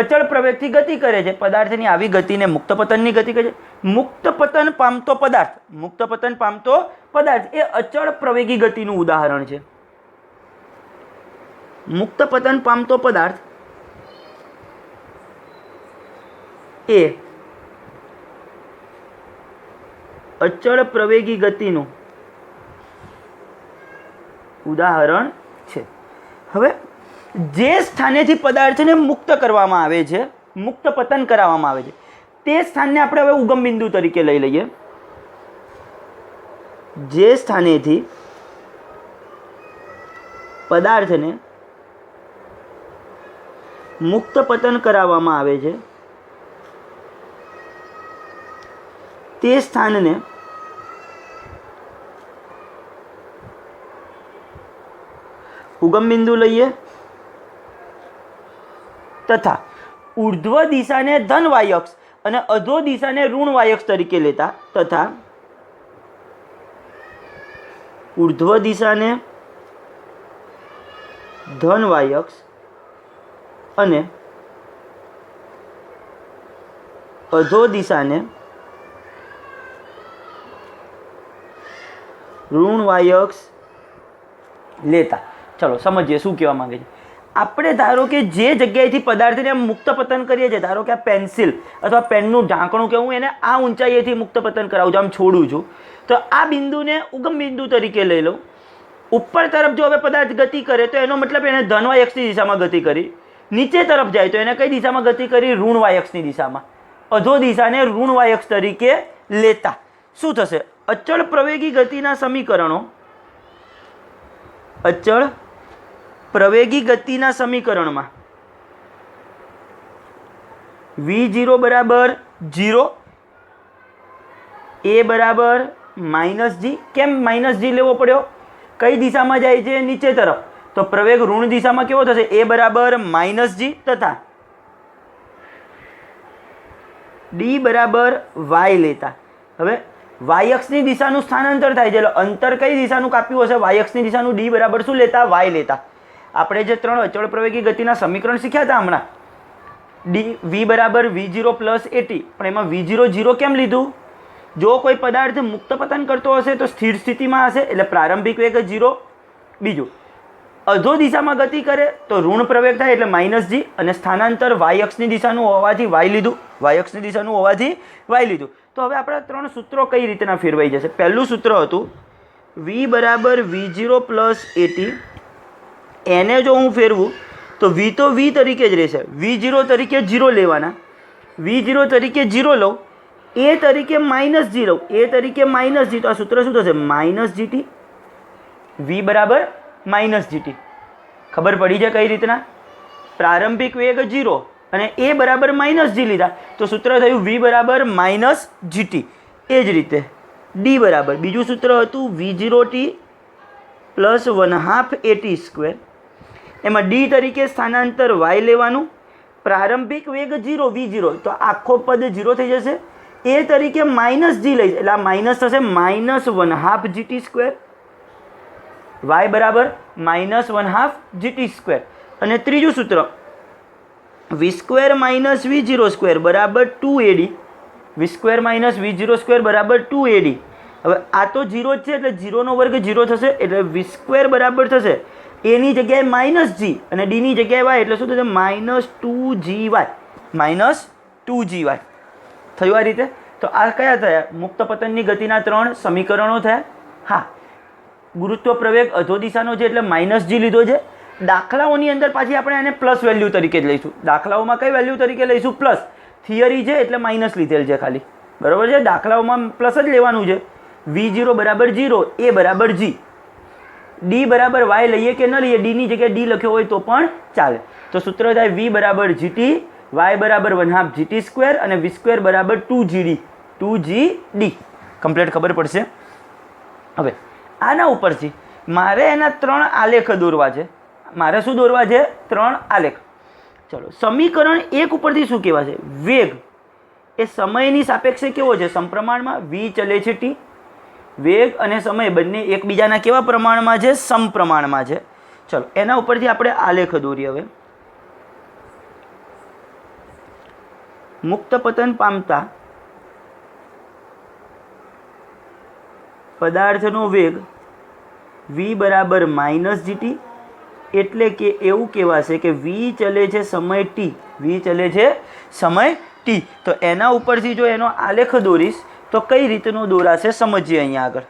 અચળ પ્રવેગથી ગતિ કરે છે. પદાર્થની આવી ગતિને મુક્ત પતનની ગતિ કહે છે. મુક્ત પતન પામતો પદાર્થ, મુક્ત પતન પામતો પદાર્થ એ અચળ પ્રવેગી ગતિનું ઉદાહરણ છે. મુક્ત પતન પામતો પદાર્થ એ અચળ પ્રવેગી ગતિનું ઉદાહરણ છે. હવે જે સ્થાનેથી પદાર્થને મુક્ત કરવામાં આવે છે, મુક્ત પતન કરાવવામાં આવે છે, તે સ્થાનને આપણે હવે ઉગમ બિંદુ તરીકે લઈ લઈએ. જે સ્થાનેથી પદાર્થને મુક્ત પતન કરાવવામાં આવે છે તે સ્થાનને ઉગમ બિંદુ લઈએ તથા ઉર્ધ્વ દિશાને ધન વાય અક્ષ અને અધો દિશાને ઋણ વાય અક્ષ તરીકે લેતા તથા ઉર્ધ્વ દિશાને ધન વાય અક્ષ અને અધો દિશાને ઋણ વાય અક્ષ લેતા. ચલો સમજીએ શું કહેવા માંગે છે. આપણે ધારો કે જે જગ્યાએથી પદાર્થને મુક્ત પતન કરીએ છીએ, ધારો કે આ પેન્સિલ અથવા પેનનું ઢાંકણું કે હું એને આ ઊંચાઈએથી મુક્ત પતન કરાવું છું, આમ છોડું છું, તો આ બિંદુને ઉગમ બિંદુ તરીકે લઈ લઉં. ઉપર તરફ જો હવે પદાર્થ ગતિ કરે તો એનો મતલબ એને ધન વાય અક્ષની દિશામાં ગતિ કરી. નીચે તરફ જાય તો એને કઈ દિશામાં ગતિ કરી? ઋણ વાય અક્ષની દિશામાં. અધો દિશાને ઋણ વાય અક્ષ તરીકે લેતા શું થશે? અચળ પ્રવેગી ગતિના સમીકરણો, અચળ પ્રવેગી ગતિના સમીકરણમાં v0 બરાબર 0, a બરાબર -g. કેમ -g લેવો પડ્યો? કઈ દિશામાં જાય છે? નીચે તરફ. તો પ્રવેગ ઋણ દિશામાં કેવો થશે? a બરાબર -g તથા d બરાબર y લેતા. હવે વાય અક્ષની દિશાનું સ્થાનાંતર થાય છે, એટલે અંતર કઈ દિશાનું કાપ્યું હશે? વાય અક્ષની દિશાનું. d બરાબર શું લેતા? y લેતા. આપણે જે 3 અચળ પ્રવેગી ગતિના સમીકરણ શીખ્યા હતા હમણાં, v બરાબર v0 પ્લસ at, પણ એમાં v0 0 કેમ લીધું? જો કોઈ પદાર્થ મુક્ત પતન કરતો હશે તો સ્થિર સ્થિતિમાં હશે, એટલે પ્રારંભિક વેગ 0. બીજું, અધો દિશામાં ગતિ કરે તો ઋણ પ્રવેગ થાય એટલે -g, અને સ્થાનાંતર વાય અક્ષની દિશાનું હોવાથી y લીધું. વાય અક્ષની દિશાનું હોવાથી y લીધું. તો હવે આપણા 3 સૂત્રો કઈ રીતના ફેરવાઈ જશે? પહેલું સૂત્ર હતું v બરાબર v0 પ્લસ at. એને જો હું ફેરવું તો v તો v તરીકે જ રહેશે. v0 તરીકે 0 લેવાના. v0 તરીકે 0 લઉં, a તરીકે -g લઉં, a તરીકે -g, તો આ સૂત્ર શું થશે? -gt. v બરાબર -gt. ખબર પડી છે કઈ રીતના? પ્રારંભિક વેગ 0 અને a બરાબર -g લીધા તો સૂત્ર થયું v બરાબર -gt. એ જ રીતે d બરાબર, બીજું સૂત્ર હતું v0t પ્લસ 1/2 at². એમાં d તરીકે સ્થાનાંતર y લેવાનું. પ્રારંભિક વેગ 0 v0, તો આખો પદ 0 થઈ જશે. a તરીકે -g લઈશ એટલે આ માઇનસ થશે, -1/2 gt². y બરાબર -1/2 gt². અને ત્રીજું સૂત્ર v² - v02 બરાબર 2ad. v² - v02 બરાબર 2ad. હવે આ તો 0 જ છે એટલે 0 નો વર્ગ 0 થશે, એટલે v² બરાબર થશે a ની જગ્યાએ -g અને d ની જગ્યાએ y, એટલે શું થશે? -2gy. -2gy થયું આ રીતે. તો આ કયા થયા? મુક્ત પતનની ગતિના 3 સમીકરણો થયા. હા, ગુરુત્વ પ્રવેગ અધો દિશાનો છે એટલે -g લીધો છે. દાખલાઓની અંદર પાછી આપણે એને પ્લસ વેલ્યુ તરીકે જ લઈશું. દાખલાઓમાં કઈ વેલ્યુ તરીકે લઈશું? પ્લસ. થિયરી છે એટલે માઇનસ લીધેલ છે ખાલી, બરાબર છે? દાખલાઓમાં પ્લસ જ લેવાનું છે. v0 બરાબર 0, a બરાબર g, d બરાબર y લઈએ કે ન લઈએ? d ની જગ્યાએ d લખ્યો હોય તો પણ ચાલે. તો સૂત્ર થાય v બરાબર gt, y બરાબર 1/2 gt² અને v² બરાબર 2gd. કમ્પ્લીટ ખબર પડશે. હવે આના ઉપરથી મારે એના 3 આલેખ દોરવા છે. મારે શું દોરવા છે? 3 આલેખ. ચલો, સમીકરણ 1 ઉપરથી શું કહેવા છે? વેગ એ સમયની સાપેક્ષે કેવો છે? સમપ્રમાણમાં. v ચલે છે t. વેગ અને સમય બંને એકબીજાના કેવા પ્રમાણમાં છે? સમપ્રમાણમાં છે. ચલો, એના ઉપરથી આપણે આલેખ દોરીએ. હવે મુક્ત પતન પામતા પદાર્થનો વેગ v બરાબર -gt, એટલે કે એવું કહેવાશે કે v ચલે છે સમય t. v ચલે છે સમય t. તો એના ઉપરથી જો એનો આલેખ દોરીશ તો કઈ રીતનો દોરાશે સમજીએ અહીંયા આગળ.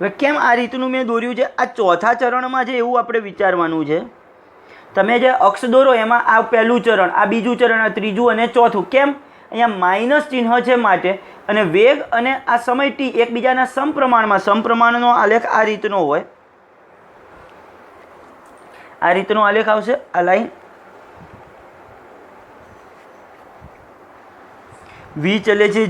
હવે કેમ આ રીતનું મેં દોર્યું છે? આ ચોથા ચરણમાં છે એવું આપણે વિચારવાનું છે. તમે જે અક્ષ દોરો એમાં આ પહેલું ચરણ, આ બીજું ચરણ, આ ત્રીજું અને ચોથું. કેમ? અહીંયા માઇનસ ચિહ્ન છે માટે, અને વેગ અને આ સમય t એકબીજાના સમપ્રમાણમાં. સમપ્રમાણનો આલેખ આ રીતનો હોય. આ રીતનો આલેખ આવશે, આ લાઈન v ચલે છે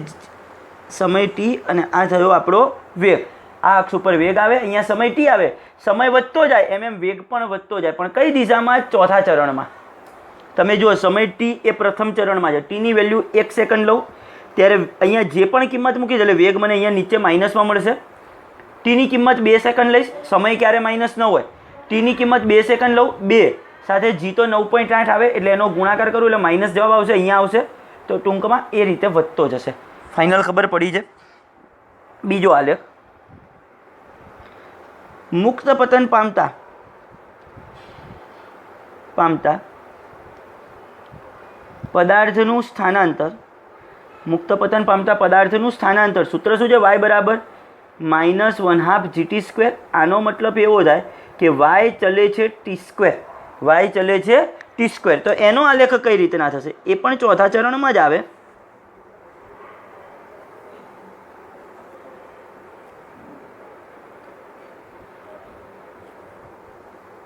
સમય t અને આ થયો આપણો વેગ. આ અક્ષ ઉપર વેગ આવે, અહીંયા સમય t આવે, સમય વધતો જાય એમ એમ વેગ પણ વધતો જાય, પણ કઈ દિશામાં? ચોથા ચરણમાં. તમે જુઓ સમય t એ પ્રથમ ચરણમાં છે, t ની વેલ્યુ 1 સેકન્ડ લઉં ત્યારે અહીંયા જે પણ કિંમત મૂકી એટલે વેગ મને અહીંયા નીચે માઇનસમાં મળશે. t ની કિંમત 2 સેકન્ડ લઈશ, સમય ક્યારે માઇનસ ન હોય. t ની કિંમત 2 સેકન્ડ લઉં, 2 સાથે g તો 9.8 આવે એટલે એનો ગુણાકાર કરું એટલે માઇનસ જવાબ આવશે, અહીંયા આવશે. તો ટૂંકમાં એ રીતે વધતો જશે. ફાઇનલ ખબર પડી છે. બીજો આલેખ, મુક્ત પતન પામતા પદાર્થનું સ્થાનાંતર, મુક્ત પતન પામતા પદાર્થનું સ્થાનાંતર સૂત્ર શું છે? y બરાબર -1/2 GT². આનો મતલબ એવો થાય કે y ચલે છે t², y ચલે છે t². તો એનો આલેખ કઈ રીતના થશે? એ પણ ચોથા ચરણમાં જ આવે.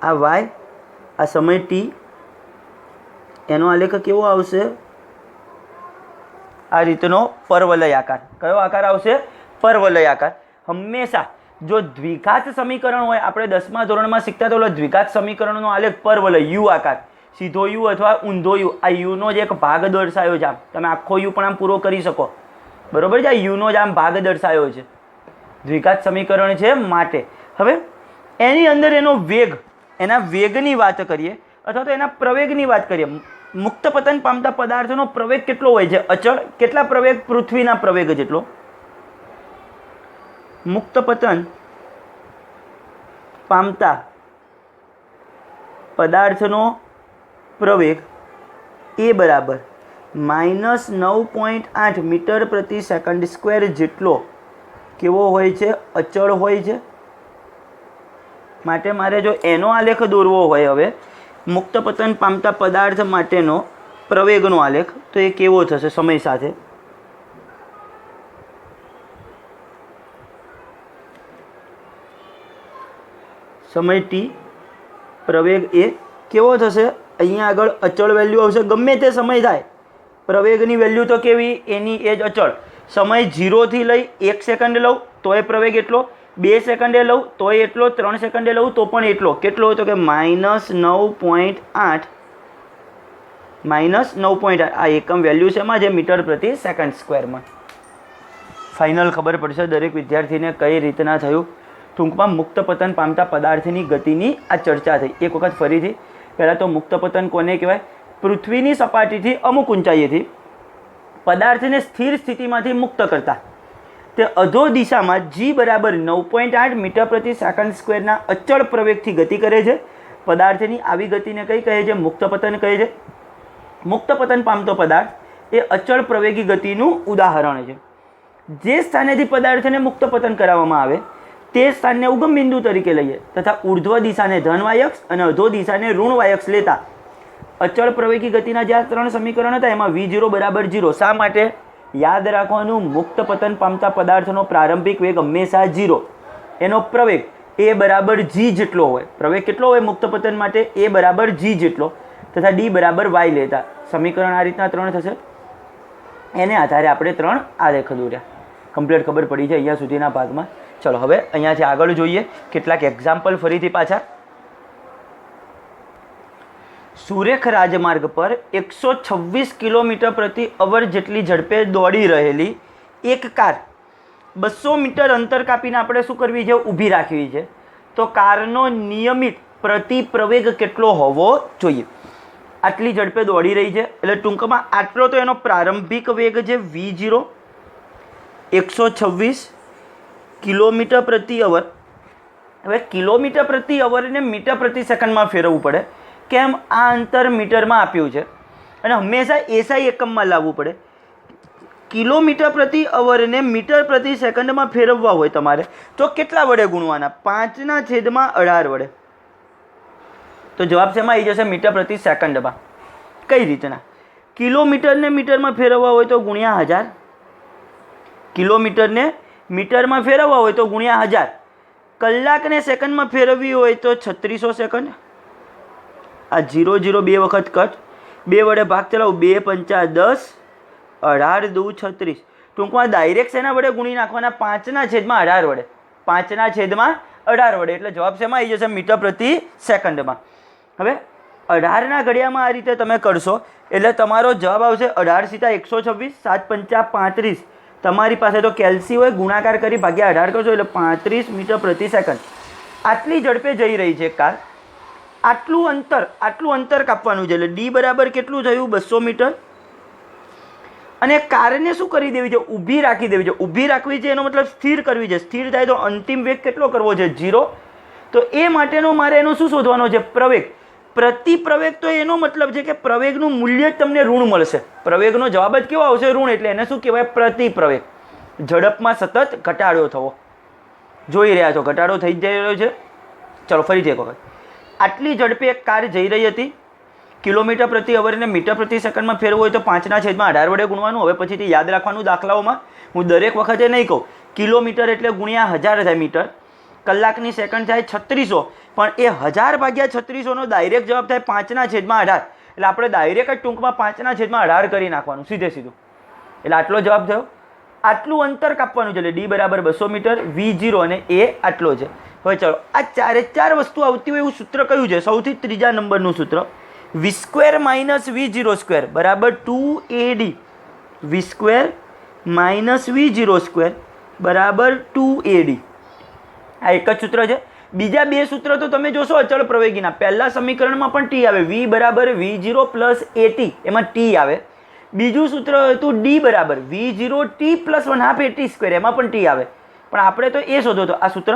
આ y, આ સમય t, એનો આલેખ કેવો આવશે? આ રીતનો પરવલય આકાર. કયો આકાર આવશે? પરવલય આકાર. હંમેશા જો દ્વિઘાત સમીકરણ હોય, આપણે 10મા ધોરણમાં શીખતા તો દ્વિઘાત સમીકરણનો આલેખ પરવલય યુ આકાર, સીધો યુ અથવા ઊંધો યુ. આ યુનો જ એક ભાગ દર્શાયો છે. આમ તમે આખો યુ પણ આમ પૂરો કરી શકો, બરોબર છે? આ યુનો જ આમ ભાગ દર્શાયો છે, દ્વિઘાત સમીકરણ છે માટે. હવે એની અંદર એનો વેગ, એના વેગની વાત કરીએ અથવા તો એના પ્રવેગની વાત કરીએ. મુક્ત પતન પામતા પદાર્થનો પ્રવેગ કેટલો હોય છે? અચળ. કેટલા પ્રવેગ? પૃથ્વીના પ્રવેગ જેટલો. મુક્ત પતન પામતા પદાર્થનો પ્રવેગ એ બરાબર -9.8 મીટર પ્રતિ સેકન્ડ સ્ક્વેર જેટલો કેવો હોય છે? અચળ હોય છે. માટે મારે જો એનો આલેખ દોરવો હોય હવે મુક્ત પતન પામતા પદાર્થ માટેનો પ્રવેગનો આલેખ, તો એ કેવો થશે સમય સાથે? સમય t, પ્રવેગ એ કેવો થશે? અહીંયા આગળ અચળ વેલ્યુ આવશે. ગમે તે સમય થાય, પ્રવેગની વેલ્યુ તો કેવી? એની એ જ અચળ. સમય 0 થી લઈ 1 સેકન્ડ લઉં તો એ પ્રવેગ એટલો, 2 સેકન્ડે લઉં તોય એટલો, 3 સેકન્ડે લઉં તો પણ એટલો. કેટલો? તો કે -9.8 -9.8. આ એકમ વેલ્યુ છે એમાં, જે મીટર પ્રતિ સેકન્ડ સ્ક્વેરમાં. ફાઇનલ ખબર પડશે દરેક વિદ્યાર્થીને કઈ રીતના થયું. ટૂંકમાં મુક્ત પતન પામતા પદાર્થની ગતિની આ ચર્ચા થઈ. એક વખત ફરીથી, પહેલાં તો મુક્ત પતન કોને કહેવાય? પૃથ્વીની સપાટીથી અમુક ઊંચાઈએથી પદાર્થને સ્થિર સ્થિતિમાંથી મુક્ત કરતા તે અધો દિશામાં g બરાબર 9.8 મીટર પ્રતિ સેકન્ડ સ્ક્વેરના અચળ પ્રવેગથી ગતિ કરે છે. પદાર્થની આવી ગતિને કઈ કહે છે? મુક્ત પતન કહે છે. મુક્ત પતન પામતો પદાર્થ એ અચળ પ્રવેગી ગતિનું ઉદાહરણ છે. જે સ્થાનેથી પદાર્થને મુક્ત પતન કરાવવામાં આવે તે સ્થાનને ઉગમ બિંદુ તરીકે લઈએ તથા ઉર્ધ્વ દિશાને ધન વાયક્ષ અને અધો દિશાને ઋણ વાયક્ષ લેતા અચળ પ્રવેગી ગતિના જે 3 સમીકરણ હતા એમાં v0 બરાબર 0. શા માટે? યાદ રાખવાનું, મુક્ત પતન પામતા પદાર્થનો પ્રારંભિક વેગ હંમેશા 0, એનો પ્રવેગ એ બરાબર g જેટલો હોય. પ્રવેગ કેટલો હોય મુક્ત પતન માટે? એ બરાબર g જેટલો તથા d બરાબર y લેતા. સમીકરણ આ રીતના 3 થશે. એને આધારે આપણે 3 આલેખ દોર્યા. કમ્પ્લીટ ખબર પડી છે અહીંયા સુધીના ભાગમાં. ચલો હવે અહીંયાથી આગળ જોઈએ કેટલાક એક્ઝામ્પલ ફરીથી પાછા. સુરેખ રાજમાર્ગ પર 126 કિલોમીટર પ્રતિ અવર જેટલી ઝડપે દોડી રહેલી એક કાર 200 મીટર અંતર કાપીને આપણે શું કરવી છે? ઊભી રાખવી છે. તો કારનો નિયમિત પ્રતિ પ્રવેગ કેટલો હોવો જોઈએ? આટલી ઝડપે દોડી રહી છે એટલે ટૂંકમાં આટલો તો એનો પ્રારંભિક વેગ છે v0, 126 કિલોમીટર પ્રતિ અવર. હવે કિલોમીટર પ્રતિ અવરને મીટર પ્રતિ સેકન્ડમાં ફેરવવું પડે. કેમ? આ અંતર મીટરમાં આપ્યું છે અને હંમેશા એસઆઈ એકમમાં લાવવું પડે. કિલોમીટર પ્રતિ અવરને મીટર પ્રતિ સેકન્ડમાં ફેરવવા હોય તમારે તો કેટલા વડે ગુણવાના? 5/18 વડે. તો જવાબ શેમાં આવી જશે? મીટર પ્રતિ સેકન્ડમાં. કઈ રીતના? કિલોમીટરને મીટરમાં ફેરવવા હોય તો ગુણ્યા 1000, કિલોમીટરને મીટરમાં ફેરવવા હોય તો ગુણ્યા 1000, કલાકને સેકન્ડમાં ફેરવવી હોય તો 3600 સેકન્ડ, આ 0 0 બે વખત કટ, 2 વડે ભાગ ચલાવું, 2 પંચા 10, 18 દુ 36. ટૂંકમાં ડાયરેક્ટ એના વડે ગુણી નાખવાના 5/18 વડે, 5/18 વડે, એટલે જવાબ શેમાં આવી જશે? મીટર પ્રતિ સેકન્ડમાં. હવે 18ના ઘડિયામાં આ રીતે તમે કરશો એટલે તમારો જવાબ આવશે 18 સીધા 126, 7 પંચા 35. તમારી પાસે તો કેલ્સી હોય, ગુણાકાર કરી ભાગ્યા 18 કરશો એટલે 35 મીટર પ્રતિ સેકન્ડ. આટલી ઝડપે જઈ રહી છે કાર, આટલું અંતર કાપવાનું છે, એટલે ડી બરાબર કેટલું થયું? 200 મીટર. અને કારને શું કરી દેવી છે? ઊભી રાખી દેવી છે. ઊભી રાખવી છે એનો મતલબ સ્થિર કરવી છે. સ્થિર થાય તો અંતિમ વેગ કેટલો કરવો છે? 0. તો એ માટેનો મારે એનો શું શોધવાનો છે? પ્રવેગ. પ્રતિ પ્રવેગ, તો એનો મતલબ છે કે પ્રવેગનું મૂલ્ય જ તમને ઋણ મળશે. પ્રવેગનો જવાબ જ કેવો આવશે? ઋણ. એટલે એને શું કહેવાય? પ્રતિ પ્રવેગ. ઝડપમાં સતત ઘટાડો થવો. જોઈ રહ્યા છો ઘટાડો થઈ જઈ રહ્યો છે. ચલો ફરીથી એક વખત. આટલી ઝડપે એક કાર જઈ રહી હતી, કિલોમીટર પ્રતિ અવરને મીટર પ્રતિ સેકન્ડમાં ફેરવું હોય તો 5/18 વડે ગુણવાનું. હવે પછીથી યાદ રાખવાનું દાખલાઓમાં. હું દરેક વખતે નહીં કહું. કિલોમીટર એટલે ગુણ્યા 1000 થાય મીટર, કલાકની સેકન્ડ થાય 3600, પણ એ 1000 ભાગ્યા 3600નો ડાયરેક્ટ જવાબ થાય 5/18. એટલે આપણે ડાયરેક્ટ જ ટૂંકમાં 5/18 કરી નાખવાનું સીધે સીધું. એટલે આટલો જવાબ થયો. આટલું અંતર કાપવાનું છે એટલે ડી બરાબર 200 મીટર, V0 અને એ આટલો છે. હવે ચલો આ ચાર વસ્તુ આવતી હોય એવું સૂત્ર કયું છે? સૌથી ત્રીજા નંબરનું સૂત્ર, V² - V02 બરાબર 2AD. V² - V02 બરાબર 2AD. આ એક જ સૂત્ર છે. બીજા બે સૂત્ર તો તમે જોશો અચળ પ્રવેગીના. પહેલા સમીકરણમાં પણ ટી આવે, V બરાબર V0 પ્લસ AT, એમાં ટી આવે. બીજું સૂત્ર હતું ડી બરાબર V0t પ્લસ 1/2 AT², એમાં પણ ટી આવે. પણ આપણે તો એ શોધો હતો આ સૂત્ર.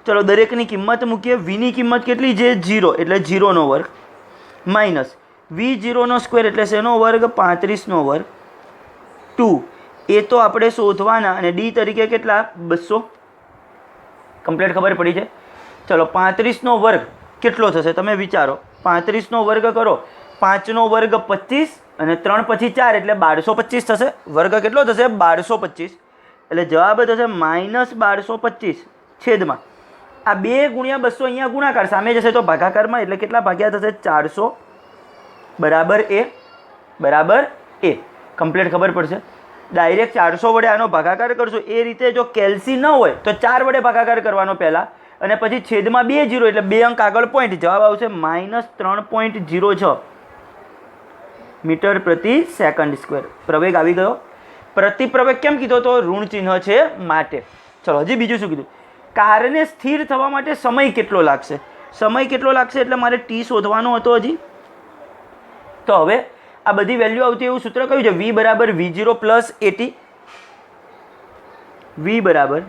ચલો દરેકની કિંમત મૂકીએ. વીની કિંમત કેટલી છે? 0, એટલે 0નો વર્ગ, માઇનસ V0નો સ્ક્વેર એટલે શેનો વર્ગ? 35નો વર્ગ, 2. એ તો આપણે શોધવાના, અને ડી તરીકે કેટલા? 200. કમ્પ્લીટ ખબર પડી છે. ચલો 35નો વર્ગ કેટલો થશે તમે વિચારો. 35નો વર્ગ કરો, 5નો વર્ગ 25 અને 3 પછી 4 એટલે 1225 થશે. વર્ગ કેટલો થશે? 1225. એટલે જવાબ થશે -1225 છેદમાં આ 2 ગુણ્યા 200 અહીંયા ગુણાકાર, સામે જશે તો ભાગાકારમાં, એટલે કેટલા ભાગ્યા થશે? 400 બરાબર એ. કમ્પ્લીટ ખબર પડશે. ડાયરેક્ટ 400 વડે આનો ભાગાકાર કરશો. એ રીતે જો કેલ્સી ન હોય તો 4 વડે ભાગાકાર કરવાનો પહેલાં, અને પછી છેદમાં 2 0 એટલે 2 અંક આગળ પોઈન્ટ. જવાબ આવશે -3.06 મીટર પ્રતિ સેકન્ડ સ્ક્વેર. પ્રવેગ આવી ગયો. પ્રતિ પ્રવેગ કેમ કીધો? તો ઋણ ચિહ્ન છે માટે. ચલો હજી બીજું શું કીધું? કારને સ્થિર થવા માટે સમય કેટલો લાગશે? સમય કેટલો લાગશે એટલે મારે ટી શોધવાનો હતો હજી. તો હવે આ બધી વેલ્યુ આવતી એવું સૂત્ર કયું છે? V બરાબર V0 પ્લસ AT. V બરાબર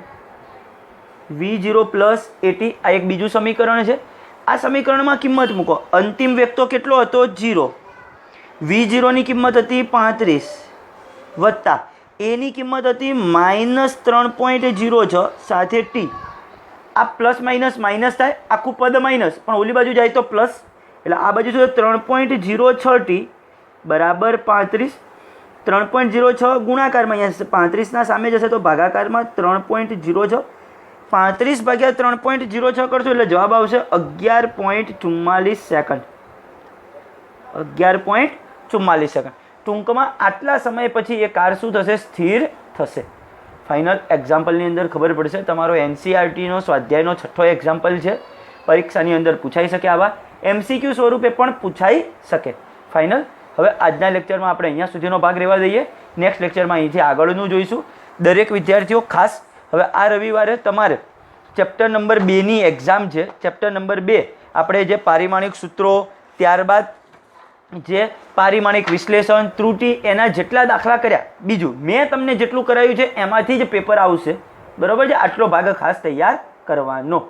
V0 પ્લસ AT. આ એક બીજું સમીકરણ છે. આ સમીકરણમાં કિંમત મૂકો. અંતિમ વેગ તો કેટલો હતો? 0. V0ની કિંમત હતી 35 વત્તા એની કિંમત હતી -3.06 સાથે ટી. આ પ્લસ માઇનસ માઇનસ થાય, આખું પદ માઇનસ, પણ ઓલી બાજુ જાય તો પ્લસ, એટલે આ બાજુ શું? 3.06 ટી બરાબર 35. 3.06 ગુણાકારમાં અહીંયા 35ના સામે જશે તો ભાગાકારમાં 3.06. 35 ભાગ્યા 3.06 કરશો એટલે જવાબ આવશે 11.44 સેકન્ડ. 11.44 સેકન્ડ. ટૂંકમાં આટલા સમય પછી એ કાર શું થશે? સ્થિર થશે. ફાઇનલ એક્ઝામ્પલની અંદર ખબર પડશે. તમારો NCERTનો સ્વાધ્યાયનો 6થો એક્ઝામ્પલ છે. પરીક્ષાની અંદર પૂછાઈ શકે, આવા MCQ સ્વરૂપે પણ પૂછાઈ શકે. ફાઇનલ. હવે આજના લેક્ચરમાં આપણે અહીંયા સુધીનો ભાગ રહેવા દઈએ. નેક્સ્ટ લેક્ચરમાં અહીંથી આગળનું જોઈશું. દરેક વિદ્યાર્થીઓ ખાસ હવે આ રવિવારે તમારે ચેપ્ટર નંબર 2ની એક્ઝામ છે. ચેપ્ટર નંબર 2 આપણે જે પારિમાણિક સૂત્રો, ત્યારબાદ જે પારિમાણિક વિશ્લેષણ, ત્રુટિ, એના જેટલા દાખલા કર્યા, બીજું મેં તમને જેટલું કરાવ્યું છે એમાંથી જ પેપર આવશે. બરાબર છે? આટલો ભાગ ખાસ તૈયાર કરવાનો.